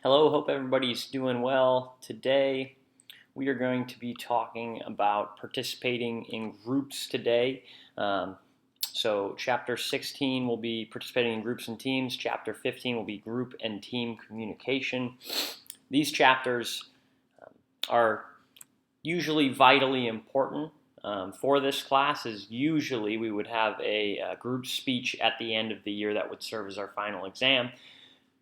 Hello, hope everybody's doing well. Today we are going to be talking about participating in groups today. So chapter 16 will be participating in groups and teams. Chapter 15 will be group and team communication. These chapters are usually vitally important. For this class is usually we would have a group speech at the end of the year that would serve as our final exam.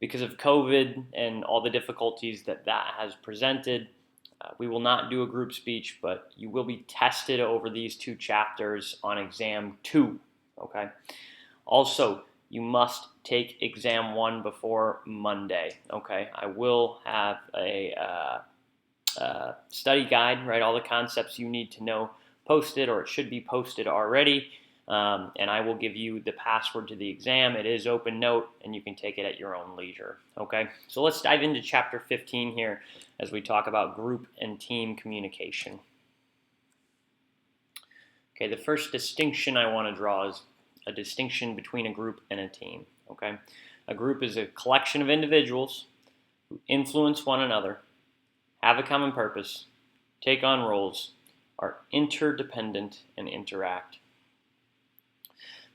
Because of COVID and all the difficulties that has presented, we will not do a group speech, but you will be tested over these two chapters on exam 2, okay? Also, you must take exam 1 before Monday, okay? I will have a study guide, right? All the concepts you need to know posted, or it should be posted already. And I will give you the password to the exam. It is open note, and you can take it at your own leisure, okay? So let's dive into chapter 15 here as we talk about group and team communication. Okay, the first distinction I want to draw is a distinction between a group and a team, okay? A group is a collection of individuals who influence one another, have a common purpose, take on roles, are interdependent, and interact.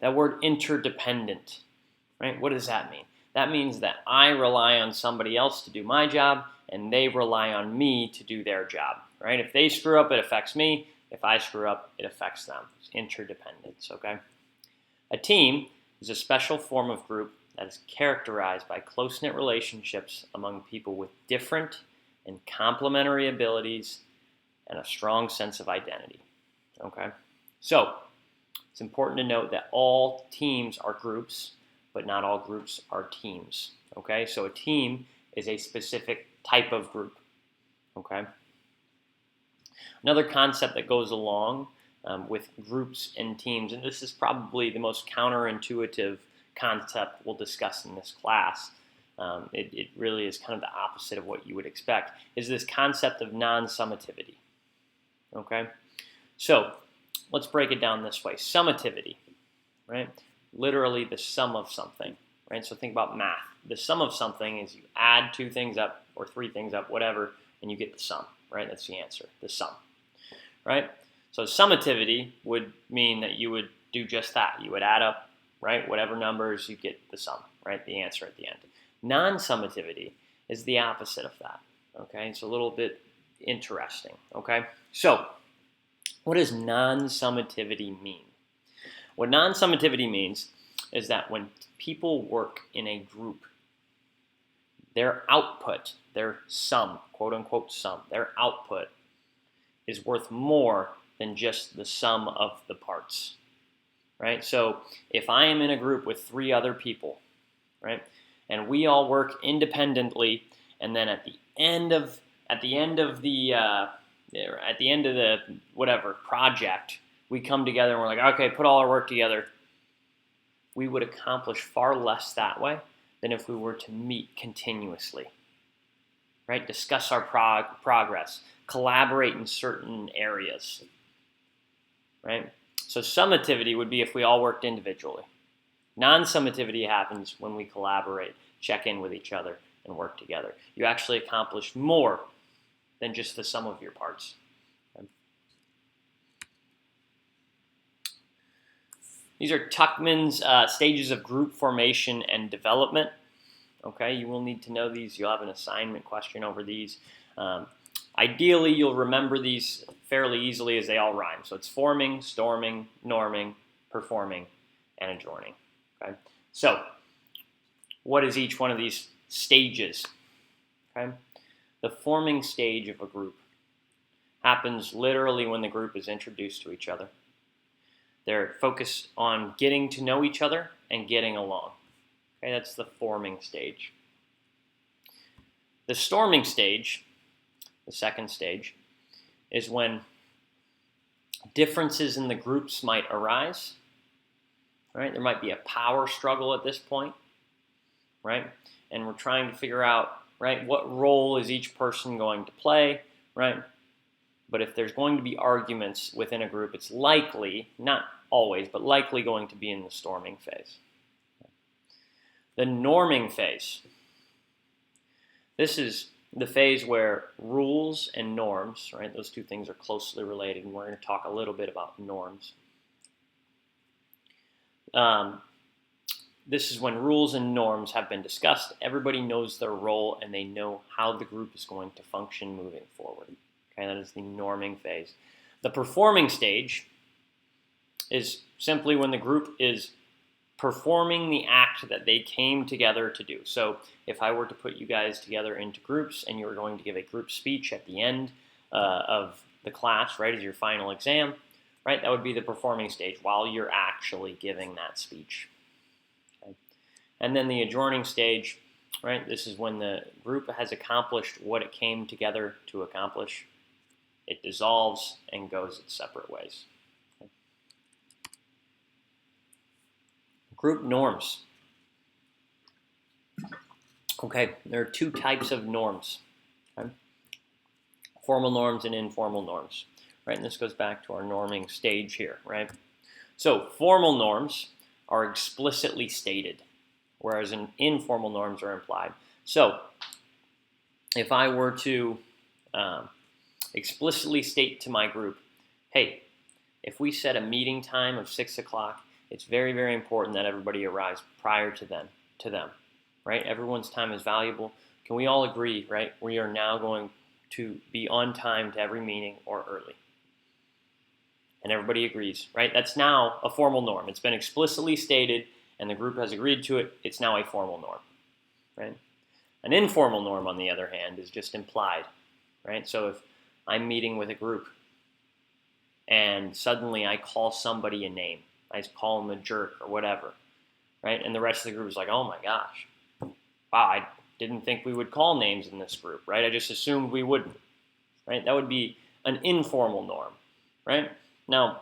That word interdependent, right? What does that mean? That means that I rely on somebody else to do my job, and they rely on me to do their job, right? If they screw up, it affects me. If I screw up, it affects them. It's interdependence, okay? A team is a special form of group that is characterized by close-knit relationships among people with different and complementary abilities and a strong sense of identity, okay? So, it's important to note that all teams are groups, but not all groups are teams, okay? So a team is a specific type of group, okay? Another concept that goes along with groups and teams, and this is probably the most counterintuitive concept we'll discuss in this class, it really is kind of the opposite of what you would expect, is this concept of non-summativity, okay? So, let's break it down this way. Summativity, right? Literally the sum of something, right? So think about math. The sum of something is you add 2 things up or 3 things up, whatever, and you get the sum, right? That's the answer, the sum, right? So summativity would mean that you would do just that. You would add up, right? Whatever numbers, you get the sum, right? The answer at the end. Non-summativity is the opposite of that, okay? It's a little bit interesting, okay? So, what does non-summativity mean? What non-summativity means is that when people work in a group, their output, their sum, quote unquote sum, their output is worth more than just the sum of the parts, right? So if I am in a group with 3 other people, right, and we all work independently, and then at the end of the whatever project, we come together and we're like, okay, put all our work together. We would accomplish far less that way than if we were to meet continuously, right? Discuss our progress, collaborate in certain areas, right? So summativity would be if we all worked individually. Non-summativity happens when we collaborate, check in with each other, and work together. You actually accomplish more than just the sum of your parts. Okay. These are Tuckman's stages of group formation and development. Okay, you will need to know these. You'll have an assignment question over these. Ideally, you'll remember these fairly easily as they all rhyme. So it's forming, storming, norming, performing, and adjourning. Okay, so what is each one of these stages? Okay. The forming stage of a group happens literally when the group is introduced to each other. They're focused on getting to know each other and getting along. Okay, that's the forming stage. The storming stage, the second stage, is when differences in the groups might arise. Right? There might be a power struggle at this point, right? And we're trying to figure out, right, what role is each person going to play, right? But if there's going to be arguments within a group, it's likely, not always, but likely going to be in the storming phase. The norming phase. This is the phase where rules and norms, right, those two things are closely related, and we're going to talk a little bit about norms. This is when rules and norms have been discussed. Everybody knows their role, and they know how the group is going to function moving forward. Okay, that is the norming phase. The performing stage is simply when the group is performing the act that they came together to do. So if I were to put you guys together into groups and you were going to give a group speech at the end of the class, right, as your final exam, right, that would be the performing stage while you're actually giving that speech. Okay. And then the adjourning stage, right, this is when the group has accomplished what it came together to accomplish. It dissolves and goes its separate ways. Okay. Group norms. Okay, there are two types of norms. Okay? Formal norms and informal norms. Right, and this goes back to our norming stage here, right? So formal norms are explicitly stated, whereas informal norms are implied. So if I were to explicitly state to my group, hey, if we set a meeting time of 6 o'clock, it's very, very important that everybody arrives prior to them, right? Everyone's time is valuable. Can we all agree, right? We are now going to be on time to every meeting or early. And everybody agrees, right? That's now a formal norm. It's been explicitly stated, and the group has agreed to it. It's now a formal norm, right? An informal norm, on the other hand, is just implied, right? So if I'm meeting with a group, and suddenly I call somebody a name, I call them a jerk or whatever, right? And the rest of the group is like, oh my gosh, wow, I didn't think we would call names in this group, right? I just assumed we wouldn't, right? That would be an informal norm, right? Now,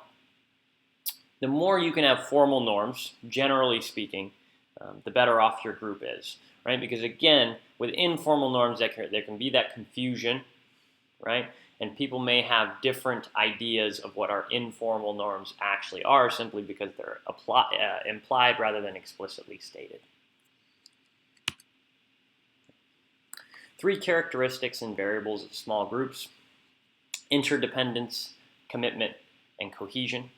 the more you can have formal norms, generally speaking, the better off your group is, right? Because again, with informal norms, there can be that confusion, right? And people may have different ideas of what our informal norms actually are simply because they're implied rather than explicitly stated. 3 characteristics and variables of small groups: interdependence, commitment, and cohesion.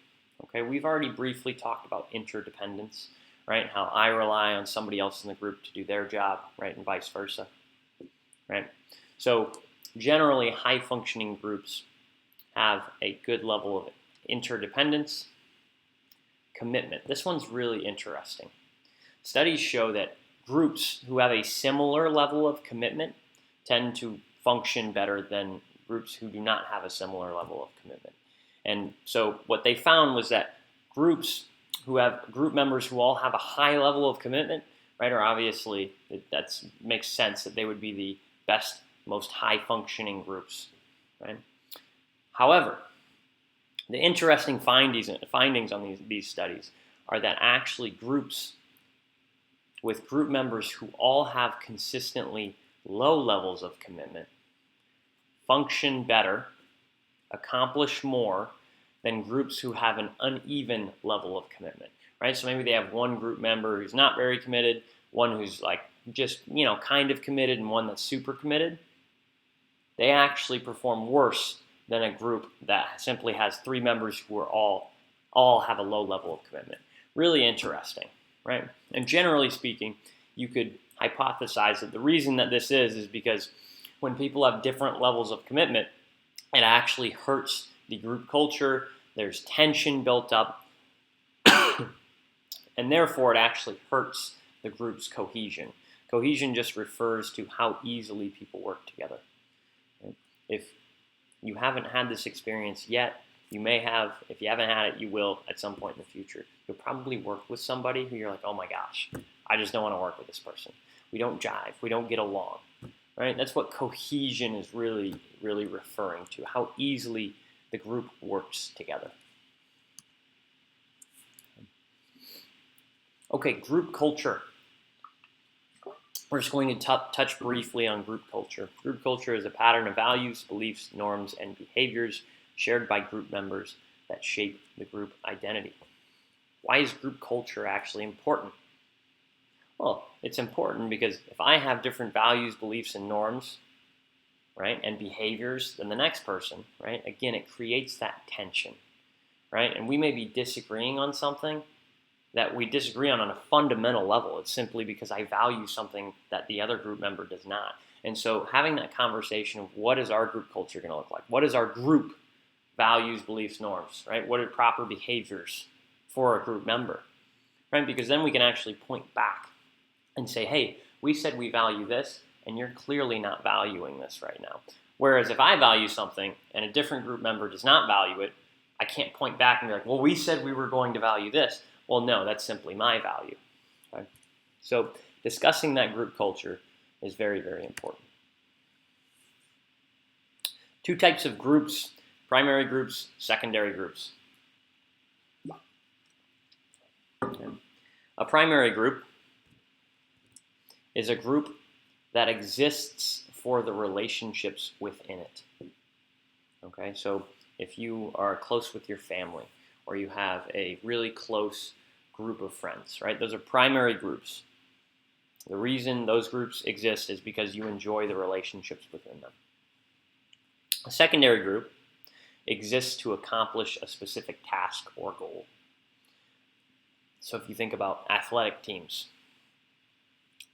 Okay, we've already briefly talked about interdependence, right? How I rely on somebody else in the group to do their job, right? And vice versa, right? So generally, high-functioning groups have a good level of interdependence. Commitment. This one's really interesting. Studies show that groups who have a similar level of commitment tend to function better than groups who do not have a similar level of commitment. And so what they found was that groups who have group members who all have a high level of commitment, right, are obviously, that makes sense that they would be the best, most high-functioning groups, right? However, the interesting findings on these studies are that actually groups with group members who all have consistently low levels of commitment function better, accomplish more than groups who have an uneven level of commitment, right? So maybe they have one group member who's not very committed, one who's like just, kind of committed, and one that's super committed. They actually perform worse than a group that simply has 3 members who are all have a low level of commitment. Really interesting, right? And generally speaking, you could hypothesize that the reason that this is because when people have different levels of commitment, it actually hurts the group culture. There's tension built up, and therefore it actually hurts the group's cohesion. Cohesion just refers to how easily people work together. Right? If you haven't had this experience yet, you may have. If you haven't had it, you will at some point in the future. You'll probably work with somebody who you're like, oh my gosh, I just don't want to work with this person. We don't jive. We don't get along. Right? That's what cohesion is really, really referring to, how easily the group works together. Okay, group culture. We're just going to touch briefly on group culture. Group culture is a pattern of values, beliefs, norms, and behaviors shared by group members that shape the group identity. Why is group culture actually important? Well, it's important because if I have different values, beliefs, and norms, right, and behaviors than the next person, right, again, it creates that tension, right? And we may be disagreeing on something that we disagree on a fundamental level. It's simply because I value something that the other group member does not. And so having that conversation of what is our group culture going to look like? What is our group values, beliefs, norms, right? What are proper behaviors for a group member, right? Because then we can actually point back and say, hey, we said we value this, and you're clearly not valuing this right now. Whereas if I value something and a different group member does not value it, I can't point back and be like, well, we said we were going to value this. Well, no, that's simply my value. Okay? So discussing that group culture is very, very important. Two types of groups: primary groups, secondary groups. Okay. A primary group is a group that exists for the relationships within it. Okay, so if you are close with your family or you have a really close group of friends, right? Those are primary groups. The reason those groups exist is because you enjoy the relationships within them. A secondary group exists to accomplish a specific task or goal. So if you think about athletic teams,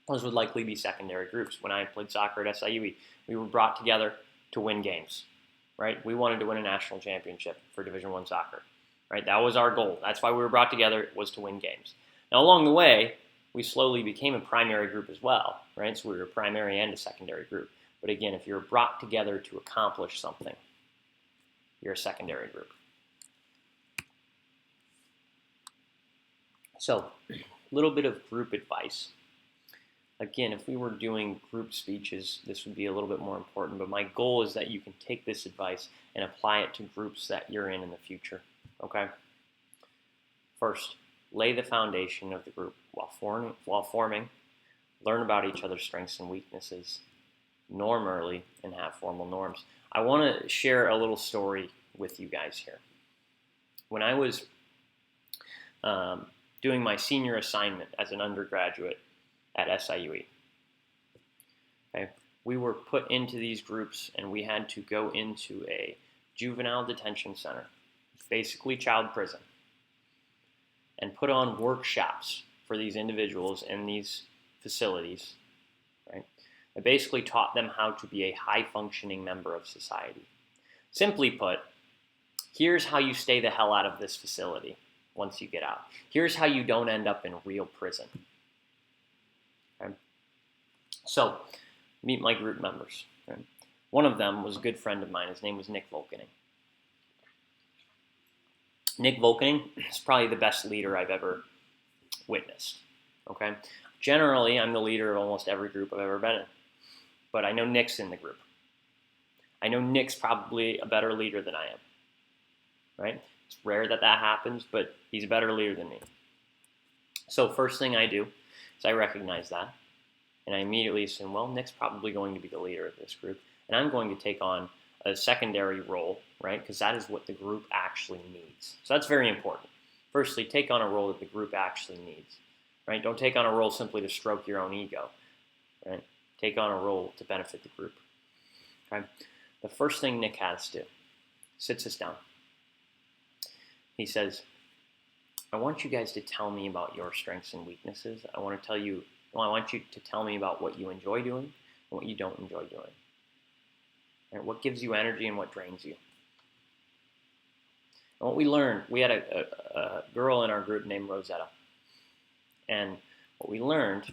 those would likely be secondary groups. When I played soccer at SIU, we were brought together to win games, right? We wanted to win a national championship for Division I soccer, right? That was our goal. That's why we were brought together, was to win games. Now, along the way, we slowly became a primary group as well, right? So we were a primary and a secondary group. But again, if you're brought together to accomplish something, you're a secondary group. So, a little bit of group advice. Again, if we were doing group speeches, this would be a little bit more important, but my goal is that you can take this advice and apply it to groups that you're in the future, okay? First, lay the foundation of the group while forming, learn about each other's strengths and weaknesses, norm early, and have formal norms. I want to share a little story with you guys here. When I was doing my senior assignment as an undergraduate at SIUE, okay, we were put into these groups and we had to go into a juvenile detention center, basically child prison, and put on workshops for these individuals in these facilities, right? I basically taught them how to be a high-functioning member of society. Simply put, here's how you stay the hell out of this facility once you get out. Here's how you don't end up in real prison. Okay? So, meet my group members. Okay? One of them was a good friend of mine. His name was Nick Volkening. Nick Volkening is probably the best leader I've ever witnessed. Okay? Generally, I'm the leader of almost every group I've ever been in. But I know Nick's in the group. I know Nick's probably a better leader than I am. Right? It's rare that that happens, but he's a better leader than me. So first thing I do is I recognize that. And I immediately assume, well, Nick's probably going to be the leader of this group. And I'm going to take on a secondary role, right? Because that is what the group actually needs. So that's very important. Firstly, take on a role that the group actually needs, right? Don't take on a role simply to stroke your own ego, right? Take on a role to benefit the group, okay? The first thing Nick has to do, sits us down. He says, I want you guys to tell me about your strengths and weaknesses. I want you to tell me about what you enjoy doing and what you don't enjoy doing. And what gives you energy and what drains you. And what we learned, we had a girl in our group named Rosetta. And what we learned,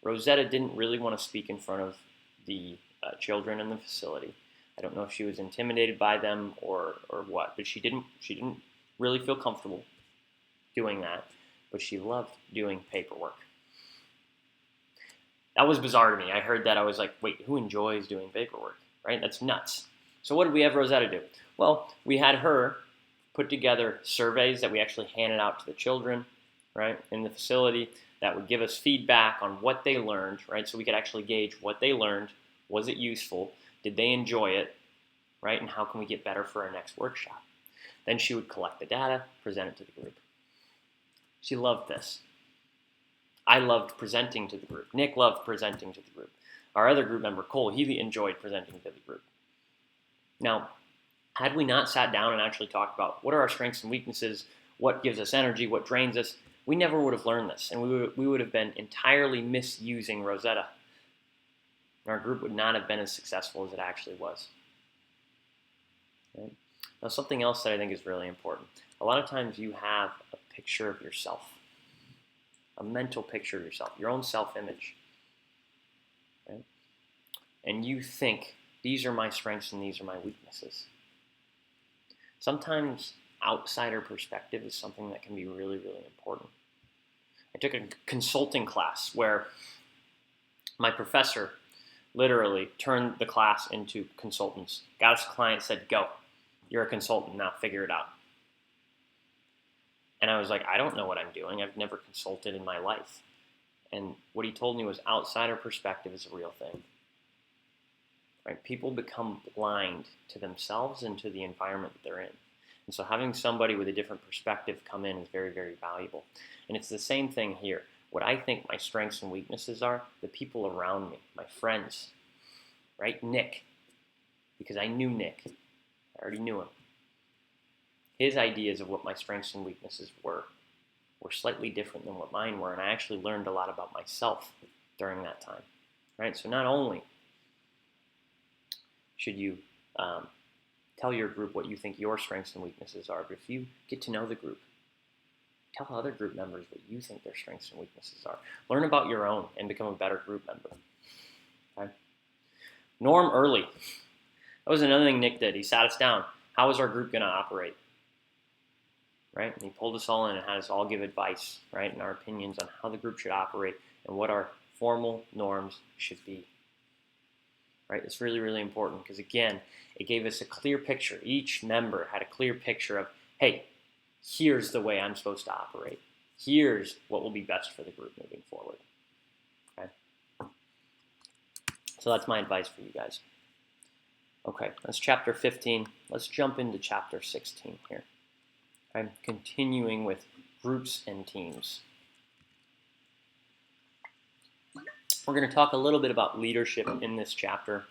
Rosetta didn't really want to speak in front of the children in the facility. I don't know if she was intimidated by them or what, but she didn't really feel comfortable doing that, but she loved doing paperwork. That was bizarre to me. I heard that, I was like, wait, who enjoys doing paperwork, right? That's nuts. So what did we have Rosetta do? Well, we had her put together surveys that we actually handed out to the children, right, in the facility that would give us feedback on what they learned, right, so we could actually gauge what they learned. Was it useful? Did they enjoy it, right, and how can we get better for our next workshop? Then she would collect the data, present it to the group. She loved this. I loved presenting to the group. Nick loved presenting to the group. Our other group member, Cole, he enjoyed presenting to the group. Now, had we not sat down and actually talked about what are our strengths and weaknesses, what gives us energy, what drains us, we never would have learned this, and we would have been entirely misusing Rosetta. Our group would not have been as successful as it actually was. Right? Now, something else that I think is really important. A lot of times you have a picture of yourself, a mental picture of yourself, your own self-image. Right? And you think, these are my strengths and these are my weaknesses. Sometimes outsider perspective is something that can be really, really important. I took a consulting class where my professor literally turned the class into consultants. Got us a client, said, go, you're a consultant now, figure it out. And I was like, I don't know what I'm doing. I've never consulted in my life. And what he told me was outsider perspective is a real thing. Right? People become blind to themselves and to the environment that they're in. And so having somebody with a different perspective come in is very, very valuable. And it's the same thing here. What I think my strengths and weaknesses are, the people around me, my friends, right? Nick, because I knew Nick. I already knew him. His ideas of what my strengths and weaknesses were slightly different than what mine were, and I actually learned a lot about myself during that time, right? So not only should you tell your group what you think your strengths and weaknesses are, but if you get to know the group, tell other group members what you think their strengths and weaknesses are. Learn about your own and become a better group member. Okay? Norm early. That was another thing Nick did. He sat us down. How is our group going to operate? Right? And he pulled us all in and had us all give advice, right, and our opinions on how the group should operate and what our formal norms should be. Right? It's really, really important because, again, it gave us a clear picture. Each member had a clear picture of, hey, here's the way I'm supposed to operate. Here's what will be best for the group moving forward. Okay? So that's my advice for you guys. Okay, that's chapter 15. Let's jump into chapter 16 here. I'm continuing with groups and teams. We're going to talk a little bit about leadership in this chapter.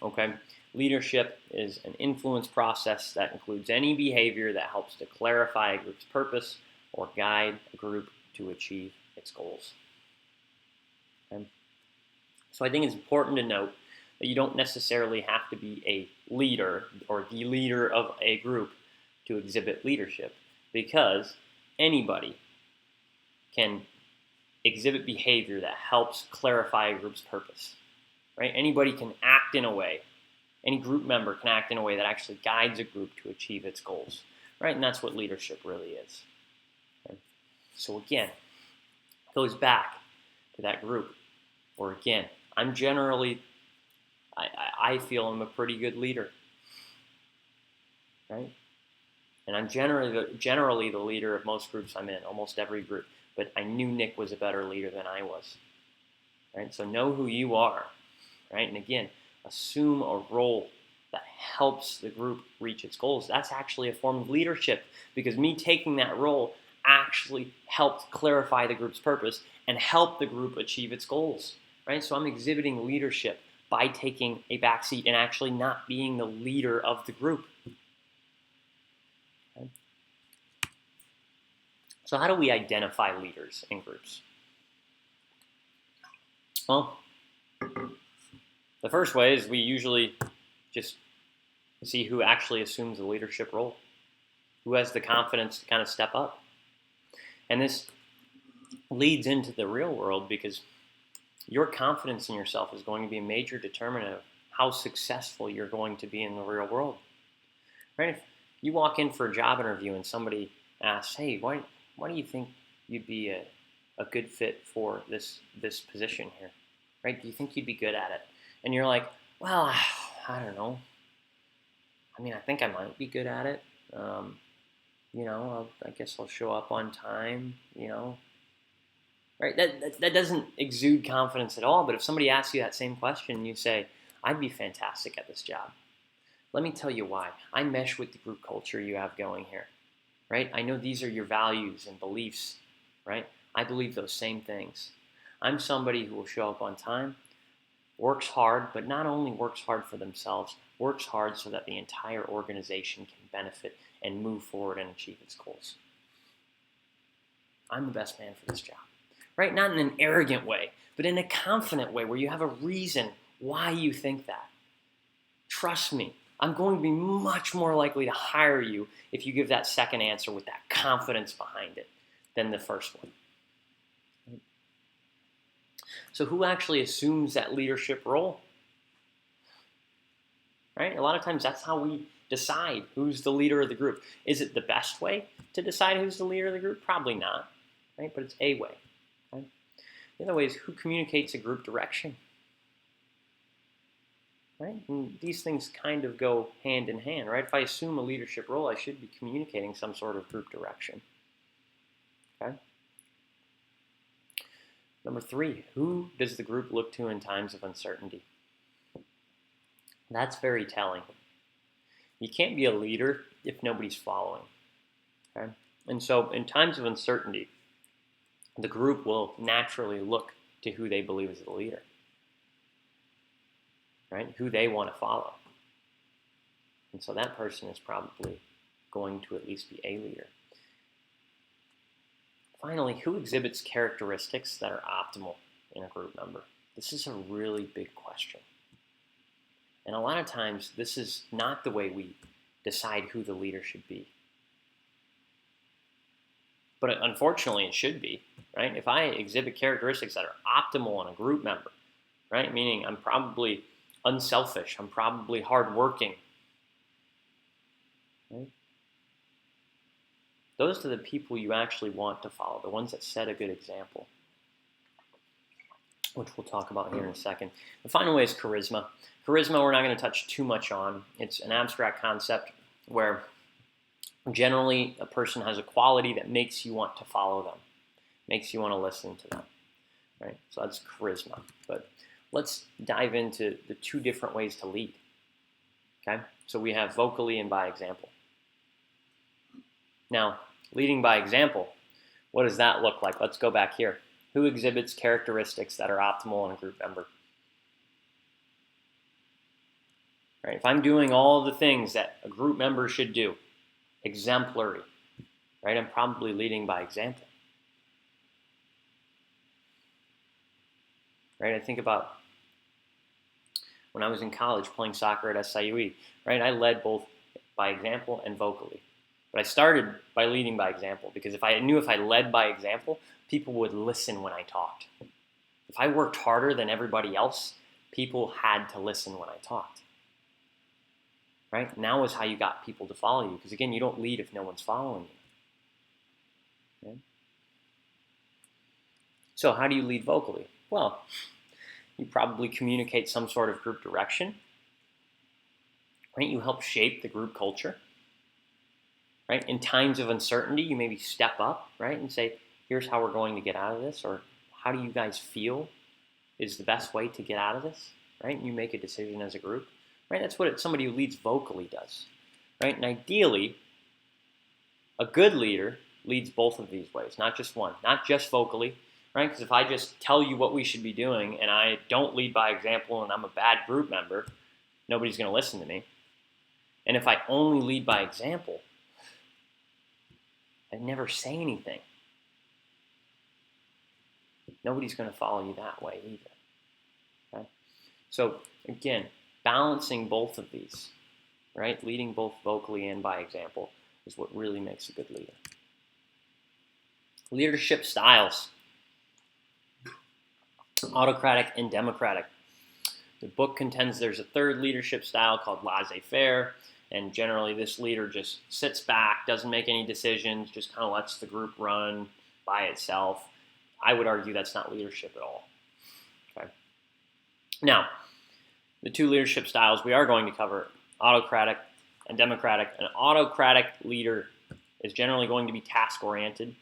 Okay, leadership is an influence process that includes any behavior that helps to clarify a group's purpose or guide a group to achieve its goals. Okay? So I think it's important to note that you don't necessarily have to be a leader or the leader of a group to exhibit leadership, because anybody can exhibit behavior that helps clarify a group's purpose. Right? Anybody can act in a way, any group member can act in a way that actually guides a group to achieve its goals. Right? And that's what leadership really is. Okay? So again, it goes back to that group where, again, I'm generally, I feel I'm a pretty good leader. Right? And I'm generally the leader of most groups I'm in, almost every group. But I knew Nick was a better leader than I was. Right? So know who you are. Right? And again, assume a role that helps the group reach its goals. That's actually a form of leadership, because me taking that role actually helped clarify the group's purpose and help the group achieve its goals. Right? So I'm exhibiting leadership by taking a backseat and actually not being the leader of the group. Okay? So how do we identify leaders in groups? Well, the first way is we usually just see who actually assumes the leadership role, who has the confidence to kind of step up. And this leads into the real world, because your confidence in yourself is going to be a major determinant of how successful you're going to be in the real world. Right? If you walk in for a job interview and somebody asks, hey, why do you think you'd be a good fit for this position here? Right? Do you think you'd be good at it? And you're like, well, I don't know. I mean, I think I might be good at it. I guess I'll show up on time, Right? That doesn't exude confidence at all. But if somebody asks you that same question and you say, I'd be fantastic at this job, let me tell you why. I mesh with the group culture you have going here. Right? I know these are your values and beliefs. Right? I believe those same things. I'm somebody who will show up on time, works hard, but not only works hard for themselves, works hard so that the entire organization can benefit and move forward and achieve its goals. I'm the best man for this job, right? Not in an arrogant way, but in a confident way where you have a reason why you think that. Trust me, I'm going to be much more likely to hire you if you give that second answer with that confidence behind it than the first one. So who actually assumes that leadership role? Right? A lot of times that's how we decide who's the leader of the group. Is it the best way to decide who's the leader of the group? Probably not, right? But it's a way. Okay? The other way is who communicates a group direction. Right? And these things kind of go hand in hand, right? If I assume a leadership role, I should be communicating some sort of group direction. Okay? Number 3, who does the group look to in times of uncertainty? That's very telling. You can't be a leader if nobody's following. Okay? And so in times of uncertainty, the group will naturally look to who they believe is the leader. Right? Who they want to follow. And so that person is probably going to at least be a leader. Finally, who exhibits characteristics that are optimal in a group member? This is a really big question. And a lot of times, this is not the way we decide who the leader should be. But unfortunately, it should be, right? If I exhibit characteristics that are optimal in a group member, right? Meaning I'm probably unselfish, I'm probably hardworking, right? Those are the people you actually want to follow, the ones that set a good example, which we'll talk about here in a second. The final way is charisma. Charisma we're not going to touch too much on. It's an abstract concept where generally a person has a quality that makes you want to follow them, makes you want to listen to them, right? So that's charisma. But let's dive into the 2 different ways to lead, okay? So we have vocally and by example. Now, leading by example, what does that look like? Let's go back here. Who exhibits characteristics that are optimal in a group member? Right? If I'm doing all the things that a group member should do, exemplary, right? I'm probably leading by example. Right? I think about when I was in college playing soccer at SIUE, right? I led both by example and vocally. But I started by leading by example because if I led by example, people would listen when I talked. If I worked harder than everybody else, people had to listen when I talked. Right? Now is how you got people to follow you because again, you don't lead if no one's following you. Okay? So how do you lead vocally? Well, you probably communicate some sort of group direction. Right? You help shape the group culture. Right? In times of uncertainty, you maybe step up, right, and say, here's how we're going to get out of this, or how do you guys feel is the best way to get out of this, right? And you make a decision as a group, right? That's what somebody who leads vocally does, right? And ideally, a good leader leads both of these ways, not just one, not just vocally, right? Because if I just tell you what we should be doing and I don't lead by example and I'm a bad group member, nobody's going to listen to me. And if I only lead by example, I never say anything, nobody's going to follow you that way either. Okay? So again, balancing both of these, right? Leading both vocally and by example is what really makes a good leader. Leadership styles, autocratic and democratic. The book contends there's a third leadership style called laissez-faire. And generally, this leader just sits back, doesn't make any decisions, just kind of lets the group run by itself. I would argue that's not leadership at all. Okay. Now, the 2 leadership styles we are going to cover, autocratic and democratic. An autocratic leader is generally going to be task-oriented,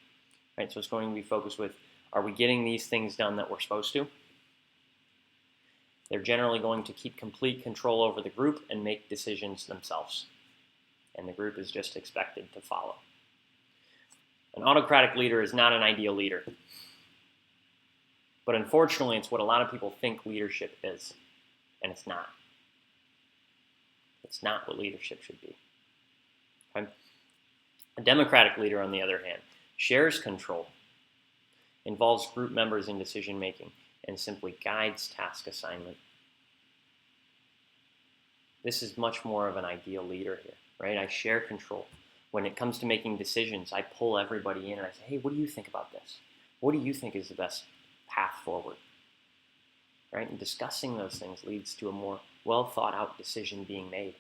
right? So it's going to be focused with, are we getting these things done that we're supposed to? They're generally going to keep complete control over the group and make decisions themselves. And the group is just expected to follow. An autocratic leader is not an ideal leader. But unfortunately, it's what a lot of people think leadership is. And it's not. It's not what leadership should be. Okay? A democratic leader, on the other hand, shares control, involves group members in decision making, and simply guides task assignment. This is much more of an ideal leader here, right? I share control. When it comes to making decisions, I pull everybody in and I say, hey, what do you think about this? What do you think is the best path forward? Right? And discussing those things leads to a more well thought out decision being made.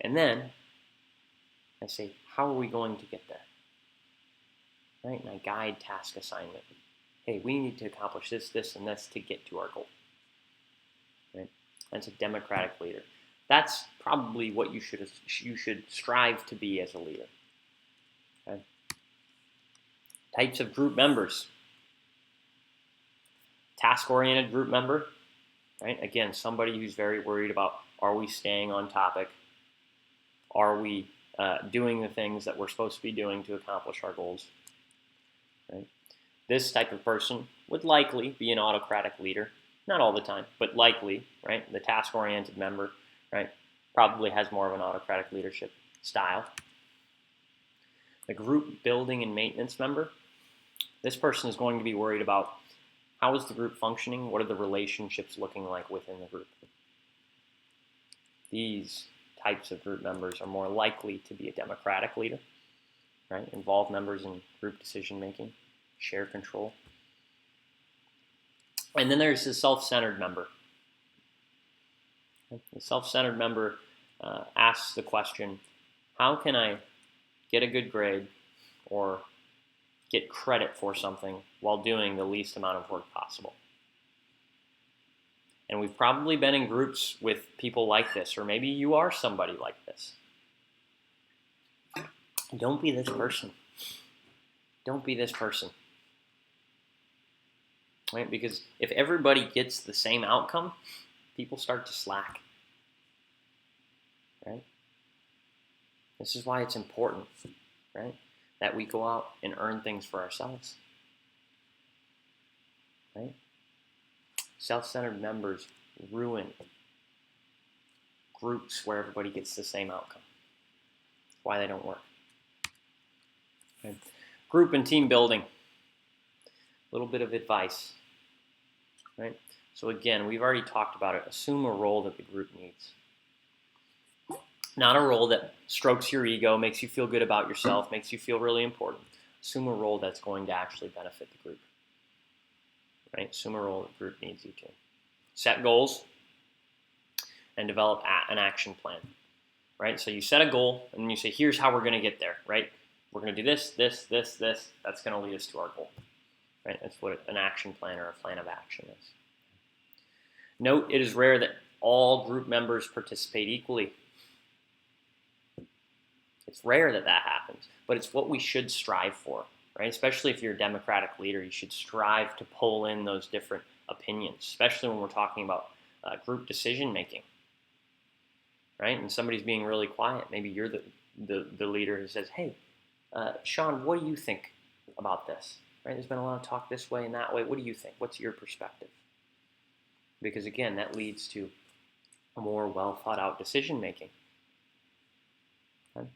And then I say, how are we going to get there? Right? And I guide task assignment. Hey, we need to accomplish this, this, and this to get to our goal. Right? That's a democratic leader. That's probably what you should strive to be as a leader. Okay? Types of group members. Task-oriented group member, right? Again, somebody who's very worried about, are we staying on topic? Are we doing the things that we're supposed to be doing to accomplish our goals? Right? This type of person would likely be an autocratic leader. Not all the time, but likely, right? The task-oriented member, right, probably has more of an autocratic leadership style. The group building and maintenance member, this person is going to be worried about, how is the group functioning? What are the relationships looking like within the group? These types of group members are more likely to be a democratic leader, right? Involve members in group decision making, share control. And then there's the self-centered member. The self-centered member asks the question, how can I get a good grade or get credit for something while doing the least amount of work possible? And we've probably been in groups with people like this, or maybe you are somebody like this. Don't be this person. Don't be this person. Right? Because if everybody gets the same outcome, people start to slack. Right? This is why it's important, right, that we go out and earn things for ourselves. Right? Self-centered members ruin groups where everybody gets the same outcome. That's why they don't work. Okay. Group and team building. A little bit of advice. Right? So again, we've already talked about it. Assume a role that the group needs. Not a role that strokes your ego, makes you feel good about yourself, makes you feel really important. Assume a role that's going to actually benefit the group. Right? Assume a role that the group needs you to. Set goals and develop an action plan. Right? So you set a goal and you say, here's how we're going to get there. Right? We're going to do this, this, this, this. That's going to lead us to our goal. Right? That's what an action plan or a plan of action is. Note, it is rare that all group members participate equally. It's rare that that happens, but it's what we should strive for, right? Especially if you're a democratic leader, you should strive to pull in those different opinions, especially when we're talking about group decision making, right? And somebody's being really quiet. Maybe you're the leader who says, hey, Sean, what do you think about this? Right? There's been a lot of talk this way and that way. What do you think? What's your perspective? Because again, that leads to a more well thought out decision making. Okay?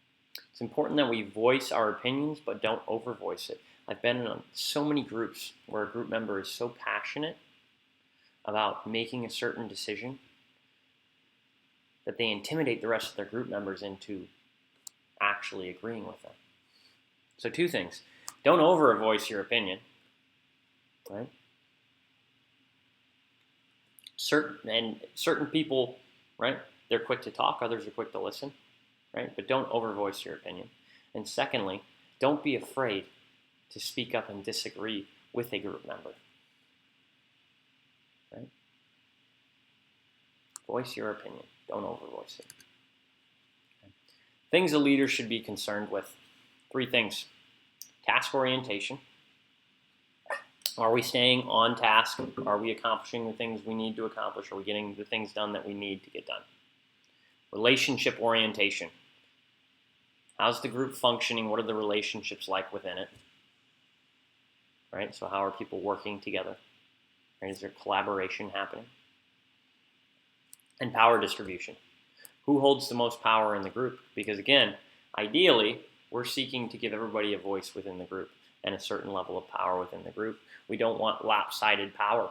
It's important that we voice our opinions, but don't over voice it. I've been in so many groups where a group member is so passionate about making a certain decision that they intimidate the rest of their group members into actually agreeing with them. So 2 things. Don't over voice your opinion. Right? Certain people, right, they're quick to talk, others are quick to listen, right? But don't over voice your opinion. And secondly, don't be afraid to speak up and disagree with a group member. Right? Voice your opinion. Don't over voice it. Okay. Things a leader should be concerned with. 3 things. Task orientation. Are we staying on task? Are we accomplishing the things we need to accomplish? Are we getting the things done that we need to get done? Relationship orientation. How's the group functioning? What are the relationships like within it? Right? So how are people working together? Right? Is there collaboration happening? And power distribution. Who holds the most power in the group? Because again, ideally, we're seeking to give everybody a voice within the group and a certain level of power within the group. We don't want lopsided power.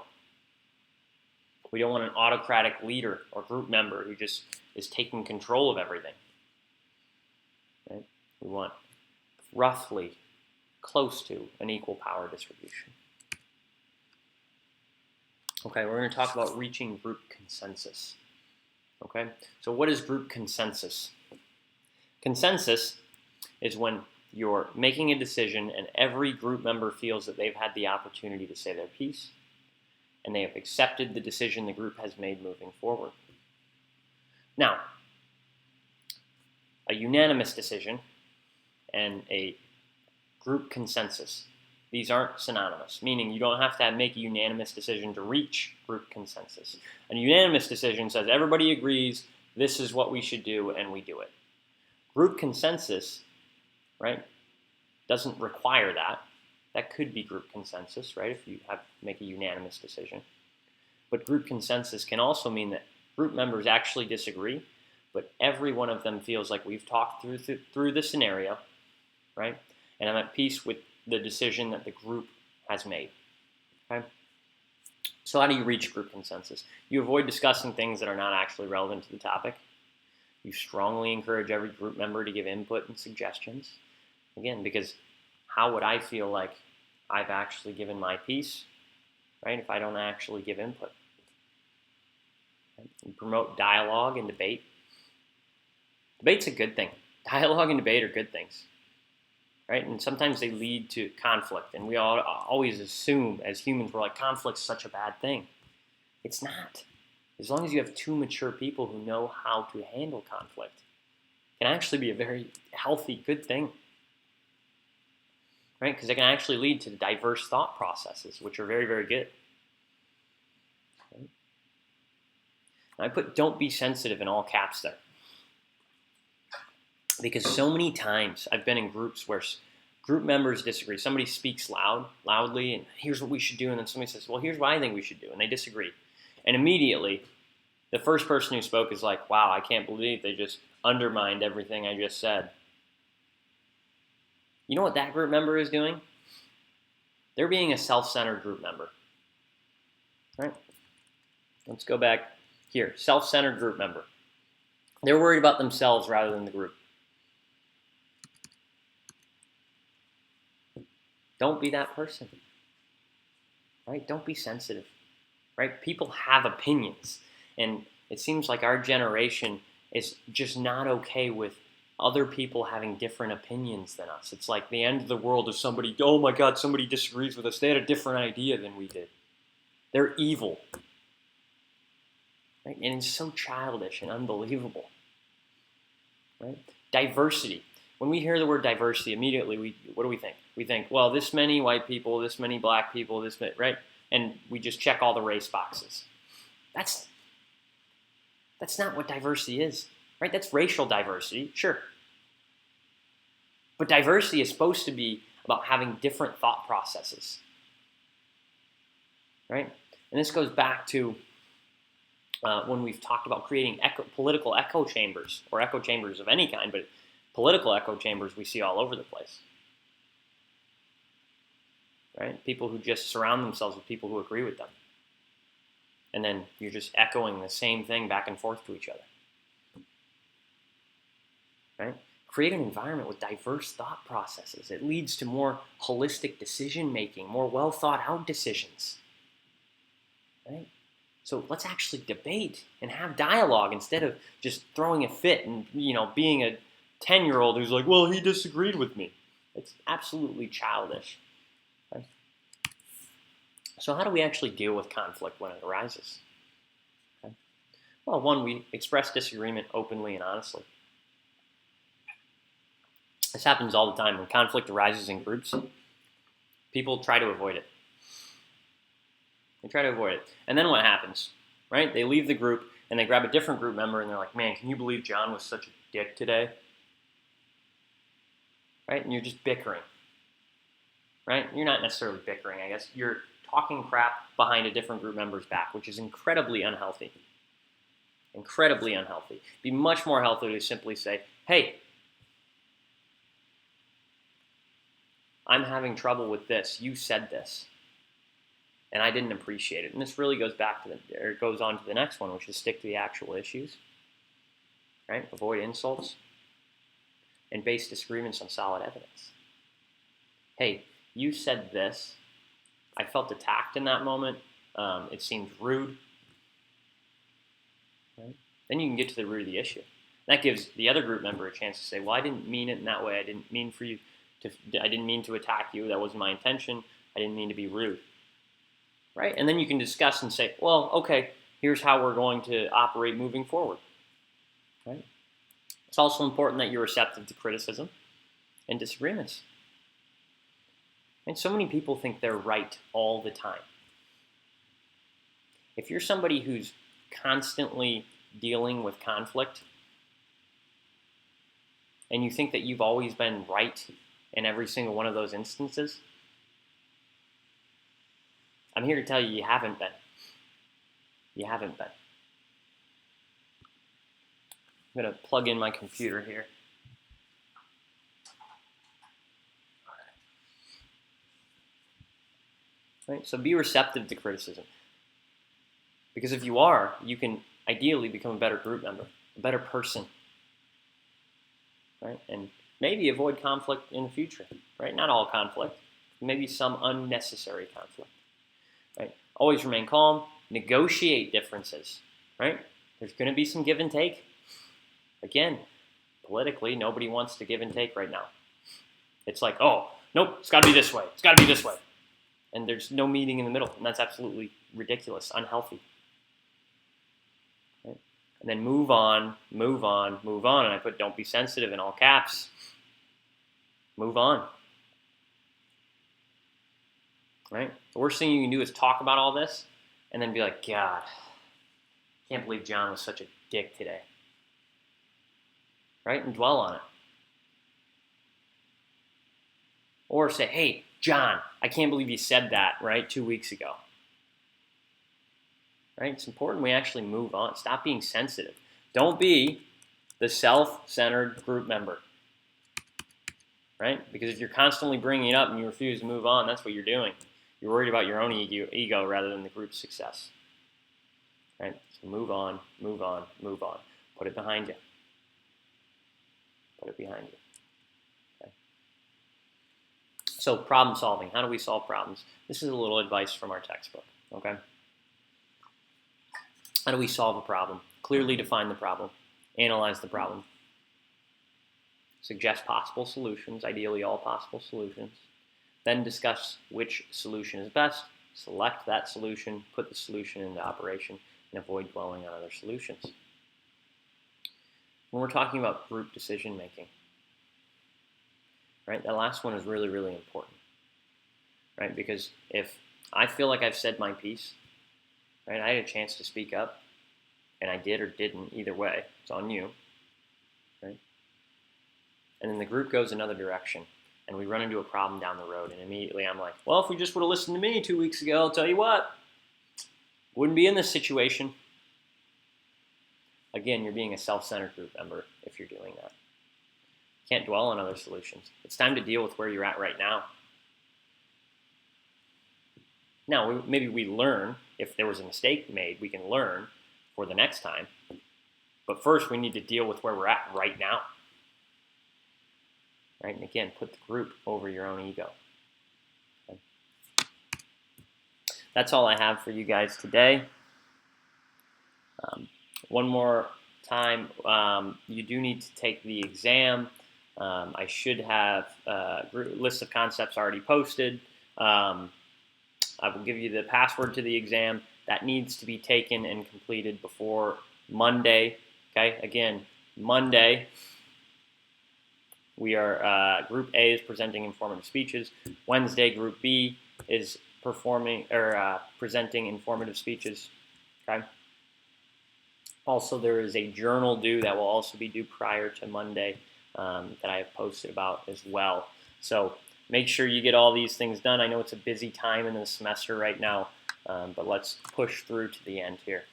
We don't want an autocratic leader or group member who just is taking control of everything. Right? We want roughly close to an equal power distribution. Okay, we're going to talk about reaching group consensus. Okay, so what is group consensus? Consensus is when you're making a decision and every group member feels that they've had the opportunity to say their piece and they have accepted the decision the group has made moving forward. Now, a unanimous decision and a group consensus, these aren't synonymous, meaning you don't have to make a unanimous decision to reach group consensus. A unanimous decision says everybody agrees this is what we should do and we do it. Group consensus, right, doesn't require that. That could be group consensus, right, if you make a unanimous decision. But group consensus can also mean that group members actually disagree, but every one of them feels like we've talked through the scenario, right, and I'm at peace with the decision that the group has made. Okay? So how do you reach group consensus? You avoid discussing things that are not actually relevant to the topic. You strongly encourage every group member to give input and suggestions. Again, because how would I feel like I've actually given my piece, right, if I don't actually give input? You promote dialogue and debate. Debate's a good thing. Dialogue and debate are good things. Right? And sometimes they lead to conflict. And we all always assume as humans, we're like, conflict's such a bad thing. It's not. As long as you have two mature people who know how to handle conflict, it can actually be a very healthy, good thing. Right? Because it can actually lead to diverse thought processes, which are very, very good. Okay. And I put don't be sensitive in all caps there. Because so many times I've been in groups where group members disagree. Somebody speaks loudly, and here's what we should do. And then somebody says, well, here's what I think we should do. And they disagree. And immediately, the first person who spoke is like, wow, I can't believe they just undermined everything I just said. You know what that group member is doing? They're being a self-centered group member. Right? Let's go back here. Self-centered group member. They're worried about themselves rather than the group. Don't be that person, right? Don't be sensitive, right? People have opinions, and it seems like our generation is just not okay with other people having different opinions than us. It's like the end of the world if somebody, oh my God, somebody disagrees with us. They had a different idea than we did. They're evil, right? And it's so childish and unbelievable, right? Diversity. When we hear the word diversity, immediately, what do we think? We think, well, this many white people, this many black people, this many, right? And we just check all the race boxes. That's not what diversity is, right? That's racial diversity, sure. But diversity is supposed to be about having different thought processes, right? And this goes back to when we've talked about creating political echo chambers, or echo chambers of any kind, but political echo chambers we see all over the place. Right? People who just surround themselves with people who agree with them. And then you're just echoing the same thing back and forth to each other. Right? Create an environment with diverse thought processes. It leads to more holistic decision making, more well thought out decisions. Right? So let's actually debate and have dialogue instead of just throwing a fit and being a 10-year-old who's like, well, he disagreed with me. It's absolutely childish. Okay? So how do we actually deal with conflict when it arises? Okay? Well, one, we express disagreement openly and honestly. This happens all the time. When conflict arises in groups, people try to avoid it. They try to avoid it. And then what happens? Right? They leave the group and they grab a different group member and they're like, man, can you believe John was such a dick today? right? And you're just bickering, right? You're not necessarily bickering, I guess. You're talking crap behind a different group member's back, which is incredibly unhealthy. Incredibly unhealthy. It'd be much more healthy to simply say, hey, I'm having trouble with this. You said this, and I didn't appreciate it. And this really goes back to it goes on to the next one, which is stick to the actual issues, right? Avoid insults and base disagreements on solid evidence. Hey, you said this. I felt attacked in that moment. It seemed rude. Right? Then you can get to the root of the issue. That gives the other group member a chance to say, well, I didn't mean it in that way. I didn't mean to attack you. That wasn't my intention. I didn't mean to be rude. Right? And then you can discuss and say, well, okay, here's how we're going to operate moving forward. Right? It's also important that you're receptive to criticism and disagreements. And so many people think they're right all the time. If you're somebody who's constantly dealing with conflict and you think that you've always been right in every single one of those instances, I'm here to tell you, you haven't been. You haven't been. I'm going to plug in my computer here. Right? So be receptive to criticism. Because if you are, you can ideally become a better group member, a better person. Right? And maybe avoid conflict in the future. Right? Not all conflict. Maybe some unnecessary conflict. Right? Always remain calm. Negotiate differences. Right? There's going to be some give and take. Again, politically, nobody wants to give and take right now. It's like, oh, nope, it's got to be this way. It's got to be this way. And there's no meeting in the middle. And that's absolutely ridiculous, unhealthy. Right? And then move on, move on, move on. And I put don't be sensitive in all caps. Move on. Right? The worst thing you can do is talk about all this and then be like, God, I can't believe John was such a dick today. Right? And dwell on it. Or say, hey, John, I can't believe you said that, right, 2 weeks ago. Right? It's important we actually move on. Stop being sensitive. Don't be the self-centered group member. Right? Because if you're constantly bringing it up and you refuse to move on, that's what you're doing. You're worried about your own ego rather than the group's success. Right? So move on, move on, move on. Put it behind you. Put it behind you. Okay. So problem solving. How do we solve problems? This is a little advice from our textbook. Okay. How do we solve a problem? Clearly define the problem. Analyze the problem. Suggest possible solutions, ideally all possible solutions. Then discuss which solution is best. Select that solution. Put the solution into operation and avoid dwelling on other solutions. When we're talking about group decision making, right, that last one is really, really important, right? Because if I feel like I've said my piece, right, I had a chance to speak up, and I did or didn't, either way, it's on you, right? And then the group goes another direction, and we run into a problem down the road, and immediately I'm like, well, if we just would have listened to me 2 weeks ago, I'll tell you what, wouldn't be in this situation. Again, you're being a self-centered group member if you're doing that. You can't dwell on other solutions. It's time to deal with where you're at right now. Now, maybe we learn. If there was a mistake made, we can learn for the next time. But first, we need to deal with where we're at right now. Right? And again, put the group over your own ego. Okay. That's all I have for you guys today. One more time, you do need to take the exam. I should have a list of concepts already posted. I will give you the password to the exam. That needs to be taken and completed before Monday. Okay, again, Monday. We are Group A is presenting informative speeches. Wednesday, Group B is presenting informative speeches. Okay. Also, there is a journal due that will also be due prior to Monday. that I have posted about as well. So make sure you get all these things done. I know it's a busy time in the semester right now, but let's push through to the end here.